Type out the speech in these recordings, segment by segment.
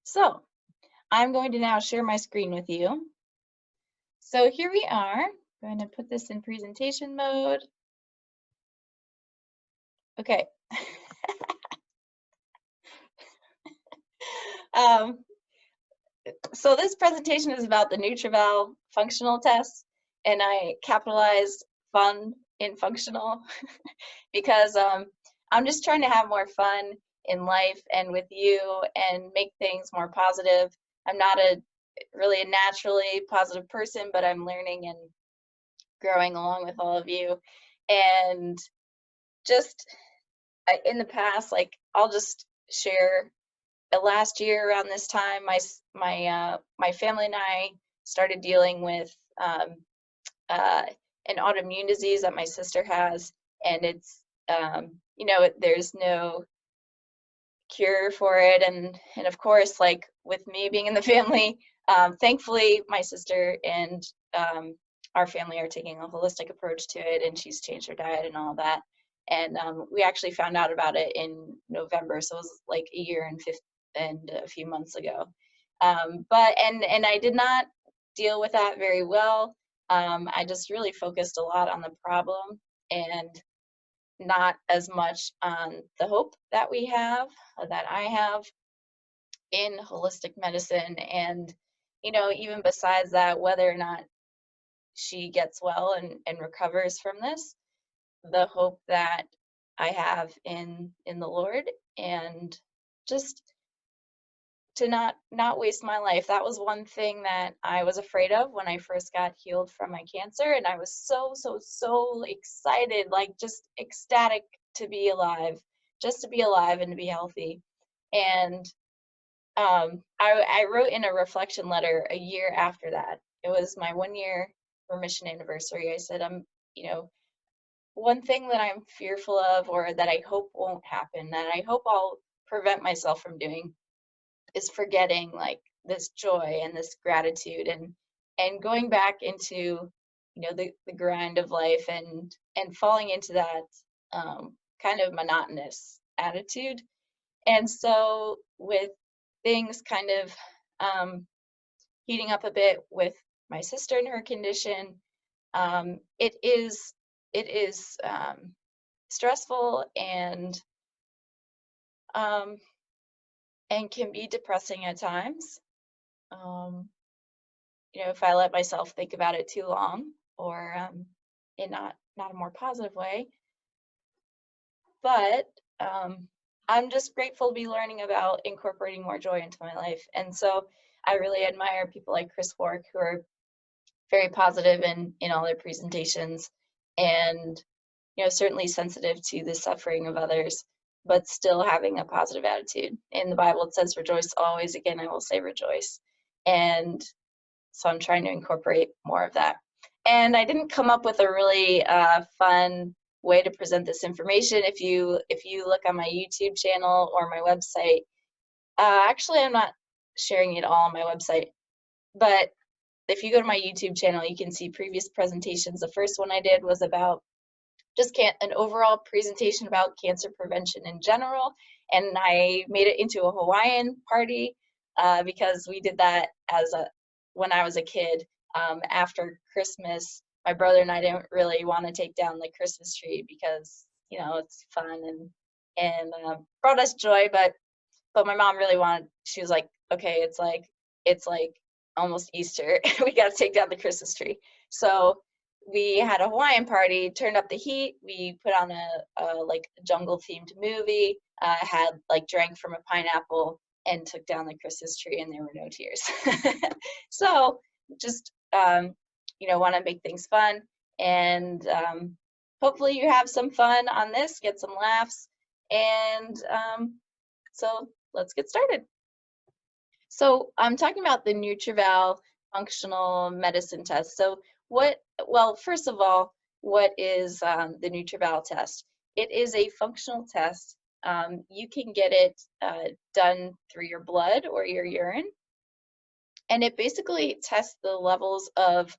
So I'm going to now share my screen with you. So here we are. I'm going to put this in presentation mode. Okay. um, so this presentation is about the NutrEval functional test, and I capitalized fun in functional because I'm just trying to have more fun in life and with you and make things more positive. I'm not really a naturally positive person, but I'm learning and growing along with all of you. And just in the past, like I'll just share. Last year around this time, my family and I started dealing with uh, an autoimmune disease that my sister has, and it's there's no cure for it, and of course, like with me being in the family, thankfully my sister and our family are taking a holistic approach to it, and she's changed her diet and all that. And we actually found out about it in November, so it was like a year and a few months ago. But I did not deal with that very well. I just really focused a lot on the problem and not as much on the hope that we have, that I have in holistic medicine. And, even besides that, whether or not she gets well and recovers from this, the hope that I have in the Lord, and just to not waste my life. That was one thing that I was afraid of when I first got healed from my cancer, and I was so excited, like just ecstatic to be alive, just to be alive and to be healthy. And I wrote in a reflection letter a year after that. It was my 1 year remission anniversary. I said, you know, one thing that I'm fearful of, or that I hope won't happen, that I hope I'll prevent myself from doing, is forgetting like this joy and this gratitude, and going back into the grind of life, and falling into that kind of monotonous attitude. And so with things kind of heating up a bit with my sister and her condition, it is stressful, um, and can be depressing at times. Um, if I let myself think about it too long, or in not a more positive way. But I'm just grateful to be learning about incorporating more joy into my life. And so I really admire people like Chris Wark, who are very positive in all their presentations, and certainly sensitive to the suffering of others, but still having a positive attitude. In the Bible, it says, "Rejoice always." Again, I will say rejoice. And so I'm trying to incorporate more of that. And I didn't come up with a really fun way to present this information. If you look on my YouTube channel or my website, actually I'm not sharing it all on my website, but if you go to my YouTube channel, you can see previous presentations. The first one I did was about just an overall presentation about cancer prevention in general, and I made it into a Hawaiian party because we did that when I was a kid. After Christmas, my brother and I didn't really want to take down the Christmas tree because it's fun and brought us joy, but my mom really wanted. She was like, okay, it's like almost Easter. We got to take down the Christmas tree. So we had a Hawaiian party, turned up the heat. We put on a like jungle themed movie, had like drank from a pineapple, and took down the Christmas tree, and there were no tears. So just want to make things fun, and hopefully you have some fun on this, get some laughs, and so let's get started. So I'm talking about the NutrEval functional medicine test. So well, first of all, what is the NutrEval test? It is a functional test. You can get it done through your blood or your urine, and it basically tests the levels of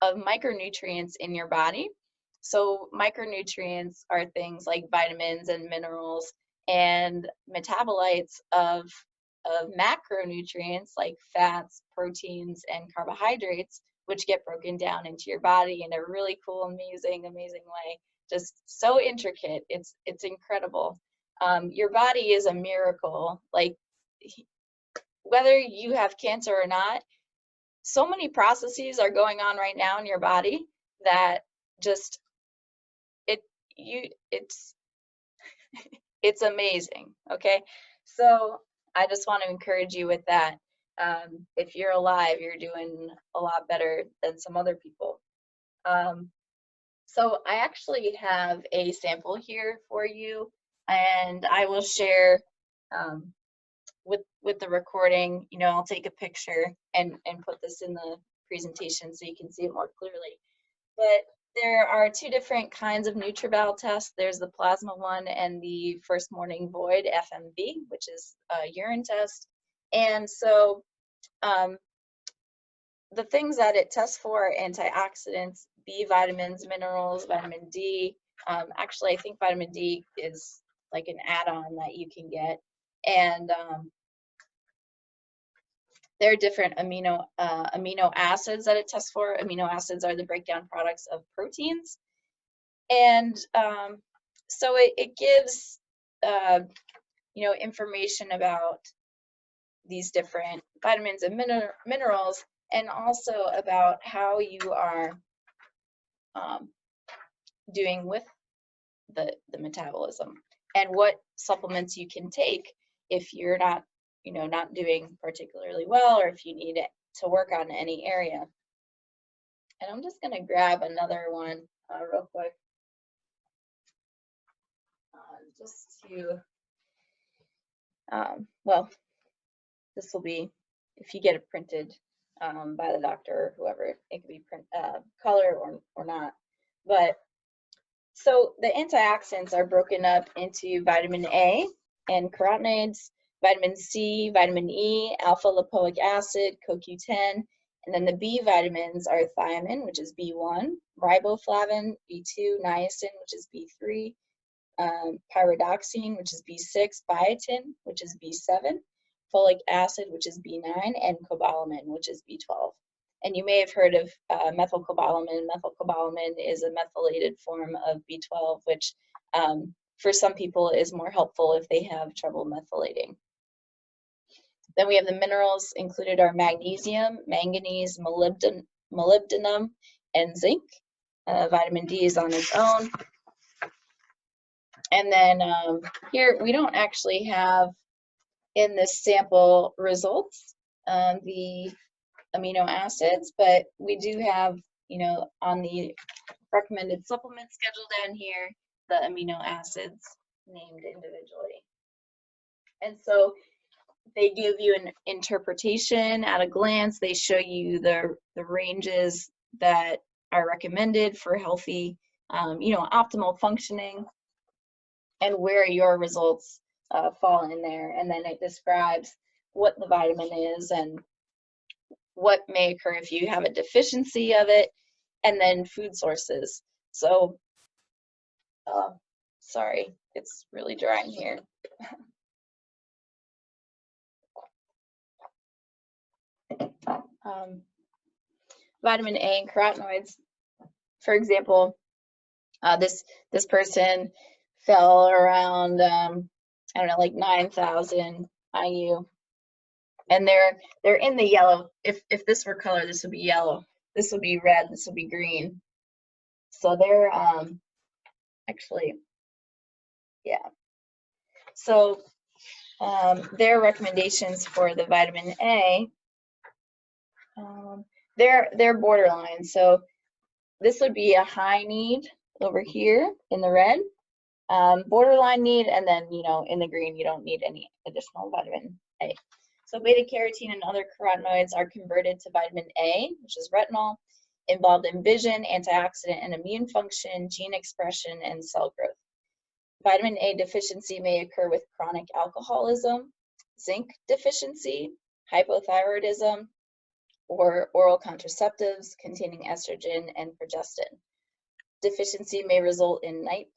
micronutrients in your body. So micronutrients are things like vitamins and minerals and metabolites of of macronutrients like fats, proteins, and carbohydrates, which get broken down into your body in a really cool, amazing way. Just so intricate. It's incredible. Your body is a miracle. Like, whether you have cancer or not, so many processes are going on right now in your body that just it's amazing. Okay, so I just want to encourage you with that. If you're alive, you're doing a lot better than some other people. So I actually have a sample here for you, and I will share with the recording. You know, I'll take a picture and put this in the presentation so you can see it more clearly. But there are two different kinds of NutrEval tests. There's the plasma one and the first morning void, FMV, which is a urine test. And so the things that it tests for are antioxidants, B vitamins, minerals, vitamin D. Actually, I think vitamin D is like an add-on that you can get. And there are different amino acids that it tests for. Amino acids are the breakdown products of proteins. And so it gives you know, information about these different vitamins and minerals, and also about how you are doing with the metabolism, and what supplements you can take if you're not, you know, not doing particularly well, or if you need it to work on any area. And I'm just going to grab another one real quick, just to well, this will be, if you get it printed by the doctor or whoever, it could be color or not. But so the antioxidants are broken up into vitamin A and carotenoids, vitamin C, vitamin E, alpha lipoic acid, CoQ10, and then the B vitamins are thiamine, which is B1, riboflavin, B2, niacin, which is B3, pyridoxine, which is B6, biotin, which is B7, folic acid, which is B9, and cobalamin, which is B12. And you may have heard of methylcobalamin. Methylcobalamin is a methylated form of B12, which for some people is more helpful if they have trouble methylating. Then we have the minerals. Included are magnesium, manganese, molybdenum, and zinc. Vitamin D is on its own. And then here, we don't actually have in this sample results the amino acids, but we do have, you know, on the recommended supplement schedule down here, the amino acids named individually. And so they give you an interpretation at a glance. They show you the ranges that are recommended for healthy, you know, optimal functioning, and where your results fall in there. And then it describes what the vitamin is and what may occur if you have a deficiency of it, and then food sources. So, sorry, it's really drying here. Vitamin A and carotenoids, for example, this person fell around, I don't know, like 9,000 IU, and they're in the yellow. If this were color, this would be yellow. This would be red. This would be green. So they're actually, yeah. So their recommendations for the vitamin A, they're borderline. So this would be a high need over here in the red, borderline need, and then, you know, in the green, you don't need any additional vitamin A. So beta carotene and other carotenoids are converted to vitamin A, which is retinol, involved in vision, antioxidant and immune function, gene expression, and cell growth. Vitamin A deficiency may occur with chronic alcoholism, zinc deficiency, hypothyroidism, or oral contraceptives containing estrogen and progestin. Deficiency may result in night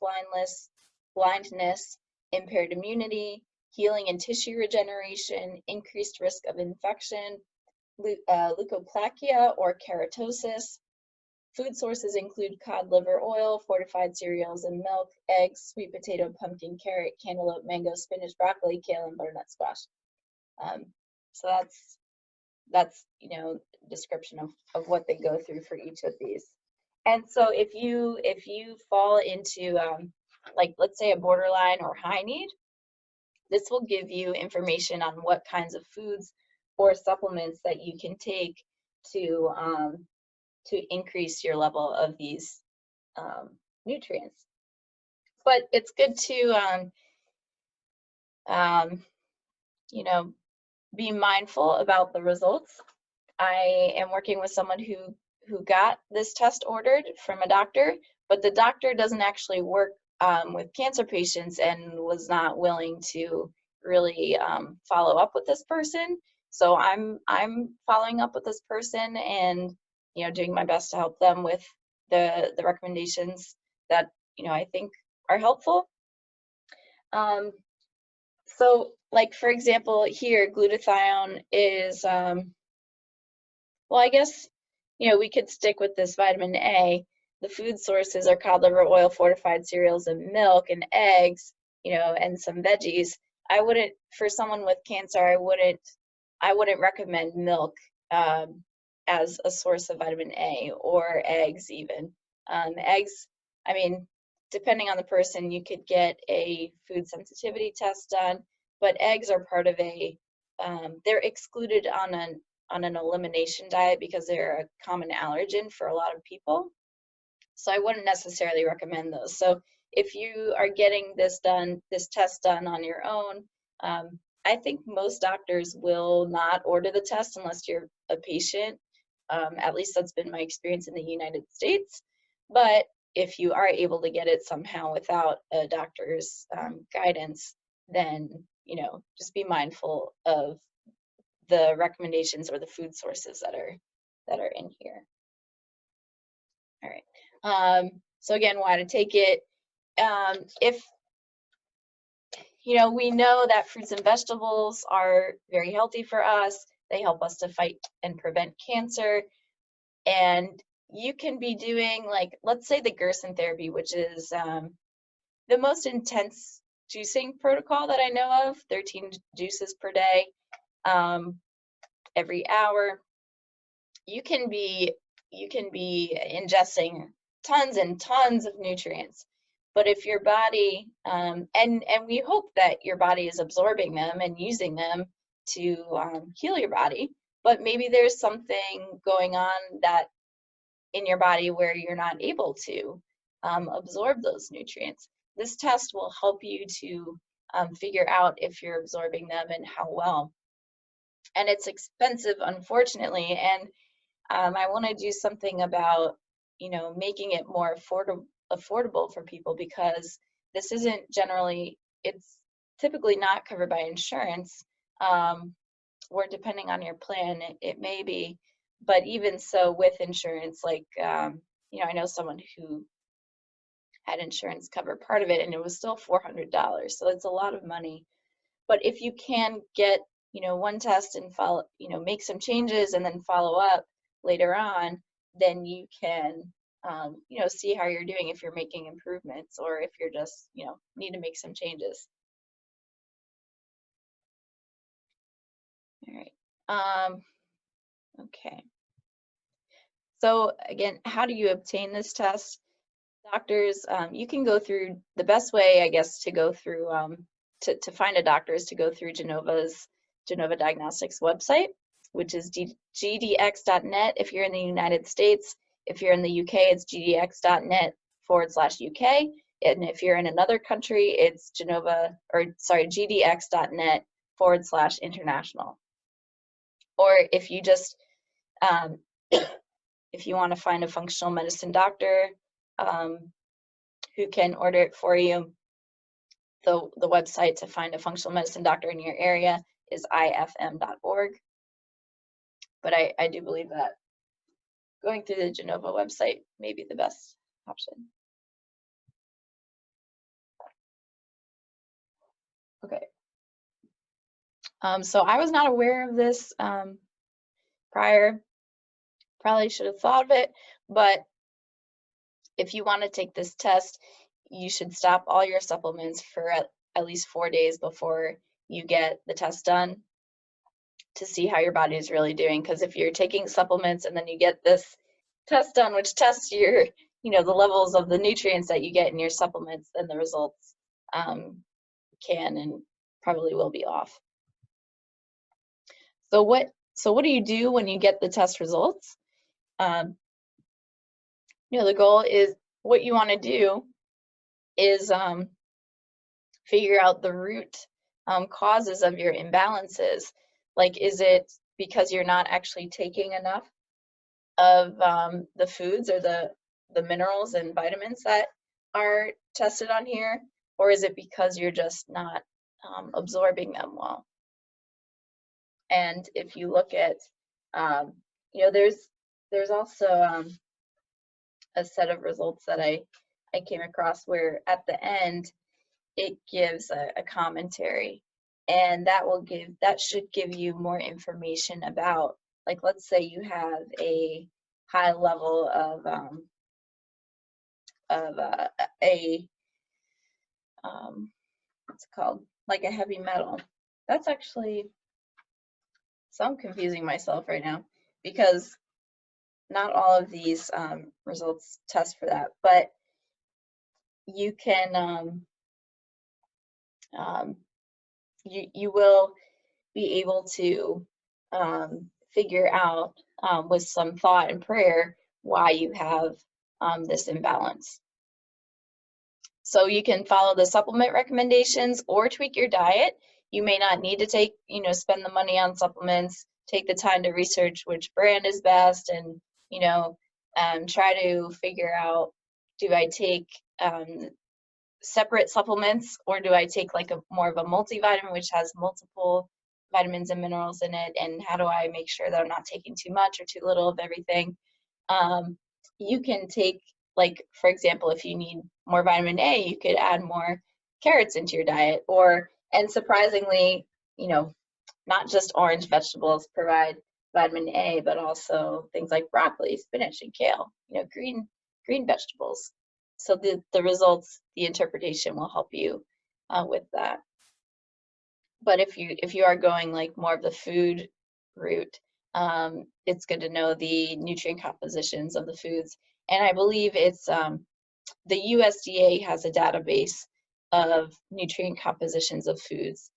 blindness, impaired immunity, healing and tissue regeneration, increased risk of infection, leukoplakia or keratosis. Food sources include cod liver oil, fortified cereals and milk, eggs, sweet potato, pumpkin, carrot, cantaloupe, mango, spinach, broccoli, kale, and butternut squash. So that's description of what they go through for each of these. And so if you fall into like, let's say, a borderline or high need, this will give you information on what kinds of foods or supplements that you can take to increase your level of these nutrients. But it's good to be mindful about the results. I am working with someone who got this test ordered from a doctor, but the doctor doesn't actually work with cancer patients and was not willing to really follow up with this person. So I'm following up with this person and doing my best to help them with the recommendations that I think are helpful. So like, for example, here glutathione is well, I guess, we could stick with this vitamin A. The food sources are cod liver oil, fortified cereals, and milk, and eggs, and some veggies. I wouldn't, for someone with cancer, I wouldn't recommend milk as a source of vitamin A, or eggs even. Eggs, I mean, depending on the person, you could get a food sensitivity test done, but eggs are part of they're excluded on an elimination diet because they're a common allergen for a lot of people. So I wouldn't necessarily recommend those. So if you are getting this test done on your own, I think most doctors will not order the test unless you're a patient. At least that's been my experience in the United States. But if you are able to get it somehow without a doctor's guidance, then just be mindful of the recommendations or the food sources that are in here. All right. So again, why to take it? If we know that fruits and vegetables are very healthy for us, they help us to fight and prevent cancer, and you can be doing, like, let's say the Gerson therapy, which is the most intense juicing protocol that I know of, 13 juices per day, every hour. You can be ingesting tons and tons of nutrients, but if your body and we hope that your body is absorbing them and using them to heal your body, but maybe there's something going on that in your body where you're not able to absorb those nutrients. This test will help you to figure out if you're absorbing them and how well. And it's expensive, unfortunately, and I want to do something about, making it more affordable for people, because this isn't it's typically not covered by insurance, or depending on your plan, it may be, but even so, with insurance, like, I know someone who had insurance cover part of it, and it was still $400, so it's a lot of money. But if you can get, one test and follow, make some changes and then follow up later on, then you can, see how you're doing, if you're making improvements or if you're just, need to make some changes. All right. Okay. So again, how do you obtain this test? Doctors, you can go through, the best way, I guess, to go through, to find a doctor is to go through Genova Diagnostics website, which is gdx.net if you're in the United States. If you're in the UK, it's gdx.net/UK. And if you're in another country, it's gdx.net/international. Or if you just, if you want to find a functional medicine doctor who can order it for you, the website to find a functional medicine doctor in your area is ifm.org. But I do believe that going through the Genova website may be the best option. Okay. So I was not aware of this prior. Probably should have thought of it, but if you want to take this test, you should stop all your supplements for at least 4 days before you get the test done to see how your body is really doing. Because if you're taking supplements and then you get this test done, which tests your, the levels of the nutrients that you get in your supplements, then the results can and probably will be off. So what do you do when you get the test results? The goal is, what you want to do is figure out the root causes of your imbalances. Like, is it because you're not actually taking enough of the foods or the minerals and vitamins that are tested on here, or is it because you're just not absorbing them well? And if you look at, there's also a set of results that I came across where at the end it gives a commentary, and that should give you more information about, like, let's say you have a high level of what's it called, like a heavy metal. That's actually, so I'm confusing myself right now because not all of these results test for that, but you can you will be able to figure out with some thought and prayer why you have this imbalance. So you can follow the supplement recommendations or tweak your diet. You may not need to spend the money on supplements. Take the time to research which brand is best, and try to figure out, do I take separate supplements, or do I take like more of a multivitamin which has multiple vitamins and minerals in it, and how do I make sure that I'm not taking too much or too little of everything? You can take, like, for example, if you need more vitamin A, you could add more carrots into your diet, and surprisingly, not just orange vegetables provide vitamin A, but also things like broccoli, spinach, and kale, green vegetables. So the results, the interpretation will help you with that. But if you are going like more of the food route, it's good to know the nutrient compositions of the foods. And I believe it's the USDA has a database of nutrient compositions of foods.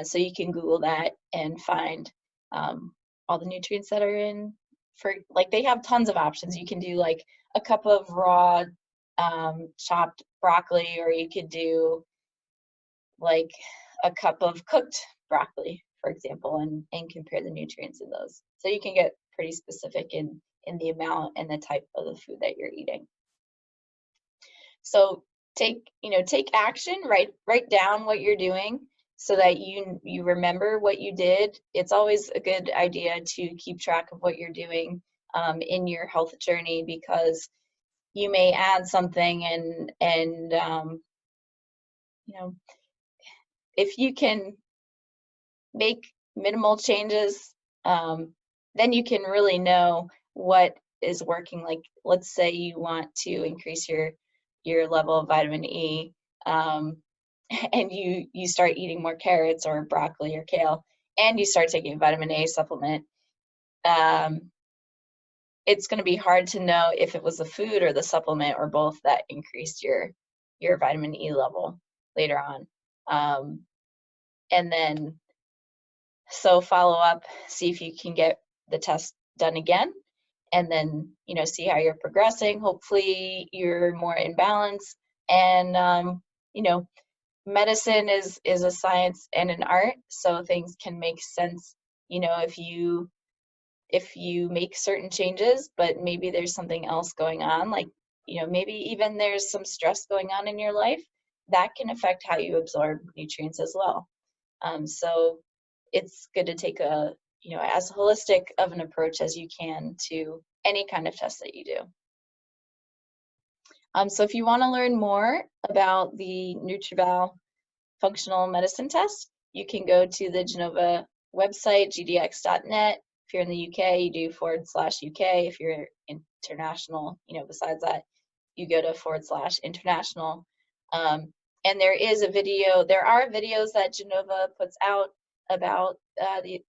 So you can Google that and find all the nutrients that are in. For, like, they have tons of options. You can do like a cup of raw chopped broccoli, or you could do like a cup of cooked broccoli, for example, and compare the nutrients in those. So you can get pretty specific in the amount and the type of the food that you're eating. So take action, write down what you're doing so that you remember what you did. It's always a good idea to keep track of what you're doing in your health journey, because you may add something and if you can make minimal changes, then you can really know what is working. Like, let's say you want to increase your level of vitamin E, and you start eating more carrots or broccoli or kale, and you start taking a vitamin A supplement. It's going to be hard to know if it was the food or the supplement or both that increased your vitamin E level later on. And then, so follow up, see if you can get the test done again, and then, see how you're progressing. Hopefully you're more in balance. And, medicine is a science and an art, so things can make sense, if you make certain changes, but maybe there's something else going on, like, maybe even there's some stress going on in your life that can affect how you absorb nutrients as well. So it's good to take as holistic of an approach as you can to any kind of test that you do. So if you want to learn more about the NutrEval functional medicine test, you can go to the Genova website, gdx.net. If you're in the UK, you do /UK. If you're international, besides that, you go to /international. And there are videos that Genova puts out about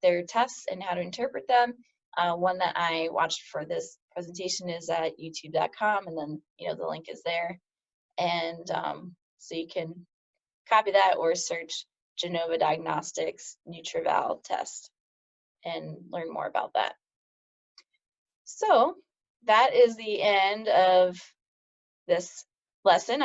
their tests and how to interpret them. One that I watched for this presentation is at youtube.com, and then the link is there. And so you can copy that or search Genova Diagnostics NutrEval test and learn more about that. So that is the end of this lesson.